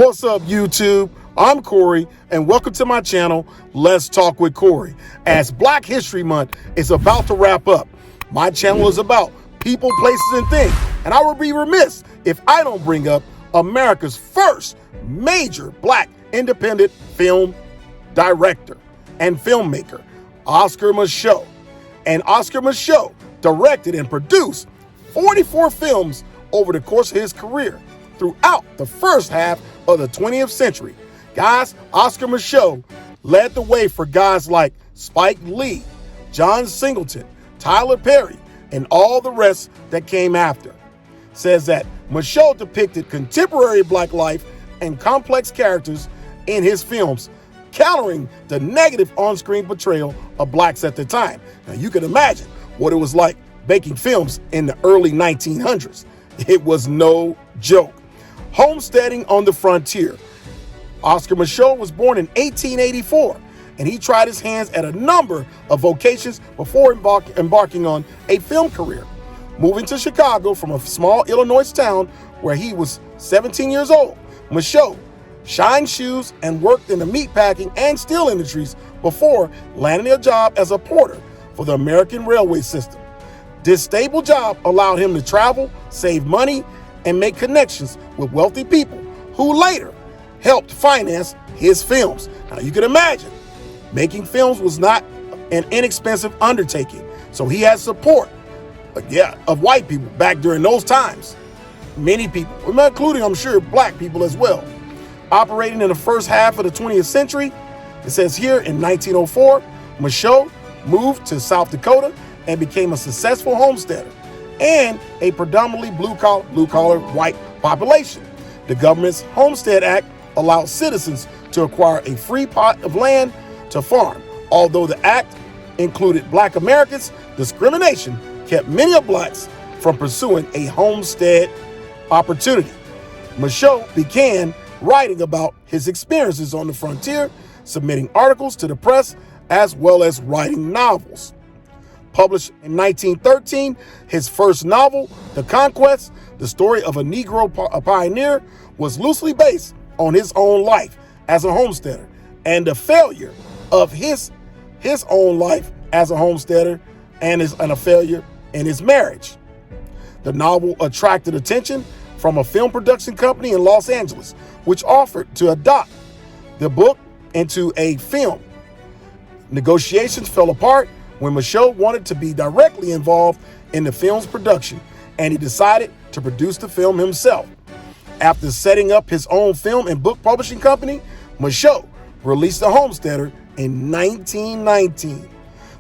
What's up, YouTube? I'm Corey, and welcome to my channel, Let's Talk with Corey. As Black History Month is about to wrap up, my channel is about people, places, and things, and I would be remiss if I don't bring up America's first major Black independent film director and filmmaker, Oscar Micheaux. And Oscar Micheaux directed and produced 44 films over the course of his career throughout the first half of the 20th century. Guys, Oscar Micheaux led the way for guys like Spike Lee, John Singleton, Tyler Perry, and all the rest that came after. Says that Micheaux depicted contemporary Black life and complex characters in his films, countering the negative on-screen portrayal of Blacks at the time. Now you can imagine what it was like making films in the early 1900s. It was no joke. Homesteading on the frontier. Oscar Micheaux was born in 1884, and he tried his hands at a number of vocations before embarking on a film career. Moving to Chicago from a small Illinois town where he was 17 years old, Micheaux shined shoes and worked in the meatpacking and steel industries before landing a job as a porter for the American railway system. This stable job allowed him to travel, save money, and make connections with wealthy people who later helped finance his films. Now you can imagine, making films was not an inexpensive undertaking. So he had support, of white people back during those times. Many people, including, I'm sure, Black people as well. Operating in the first half of the 20th century, it says here in 1904, Micheaux moved to South Dakota and became a successful homesteader and a predominantly blue-collar white population. The government's Homestead Act allowed citizens to acquire a free plot of land to farm. Although the act included Black Americans, discrimination kept many of Blacks from pursuing a homestead opportunity. Micheaux began writing about his experiences on the frontier, submitting articles to the press, as well as writing novels. Published in 1913, his first novel, The Conquest, the story of a Negro pioneer, was loosely based on his own life as a homesteader and the failure of his own life as a homesteader and a failure in his marriage. The novel attracted attention from a film production company in Los Angeles, which offered to adopt the book into a film. Negotiations fell apart when Micheaux wanted to be directly involved in the film's production, and he decided to produce the film himself. After setting up his own film and book publishing company, Micheaux released The Homesteader in 1919.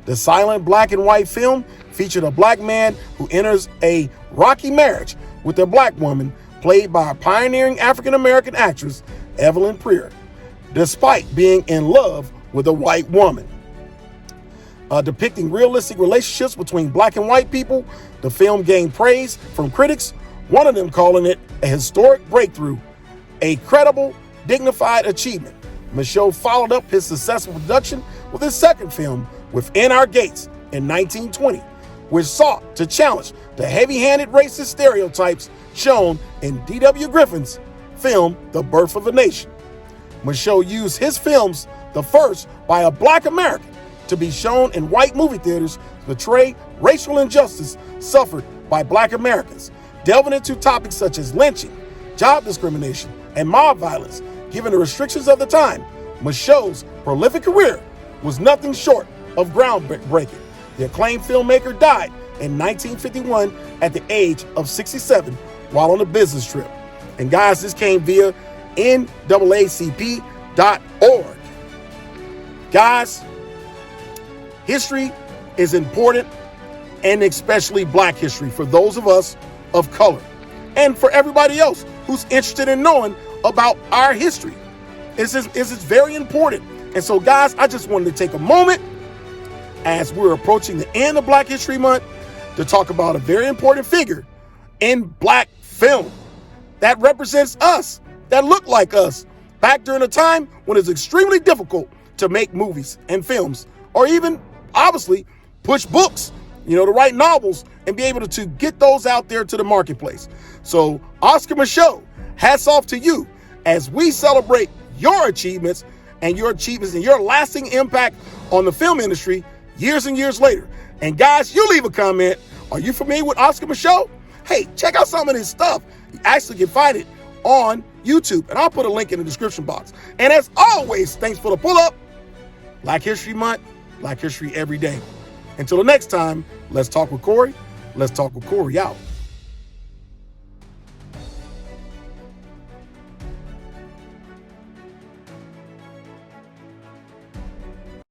The silent black and white film featured a Black man who enters a rocky marriage with a Black woman played by a pioneering African-American actress, Evelyn Prior, despite being in love with a white woman. Depicting realistic relationships between Black and white people, the film gained praise from critics, one of them calling it a historic breakthrough, a credible, dignified achievement. Micheaux followed up his successful production with his second film, Within Our Gates, in 1920, which sought to challenge the heavy-handed racist stereotypes shown in D.W. Griffin's film, The Birth of a Nation. Micheaux used his films, the first by a Black American, to be shown in white movie theaters to portray racial injustice suffered by Black Americans, delving into topics such as lynching, job discrimination, and mob violence. Given the restrictions of the time, Micheaux's prolific career was nothing short of groundbreaking. The acclaimed filmmaker died in 1951 at the age of 67 while on a business trip. And guys, this came via NAACP.org. Guys, history is important, and especially Black history for those of us of color and for everybody else who's interested in knowing about our history. It's very important. And so, guys, I just wanted to take a moment as we're approaching the end of Black History Month to talk about a very important figure in Black film that represents us, that look like us, back during a time when it's extremely difficult to make movies and films, or even, obviously, push books, to write novels and be able to get those out there to the marketplace. So, Oscar Micheaux, hats off to you. as we celebrate your achievements and your lasting impact on the film industry years and years later. And guys, you leave a comment. Are you familiar with Oscar Micheaux? Hey, check out some of his stuff. You actually can find it on YouTube, and I'll put a link in the description box. And as always, thanks for the pull up. Black History Month, Black History every day. Until the next time, let's talk with Corey. Let's talk with Corey out.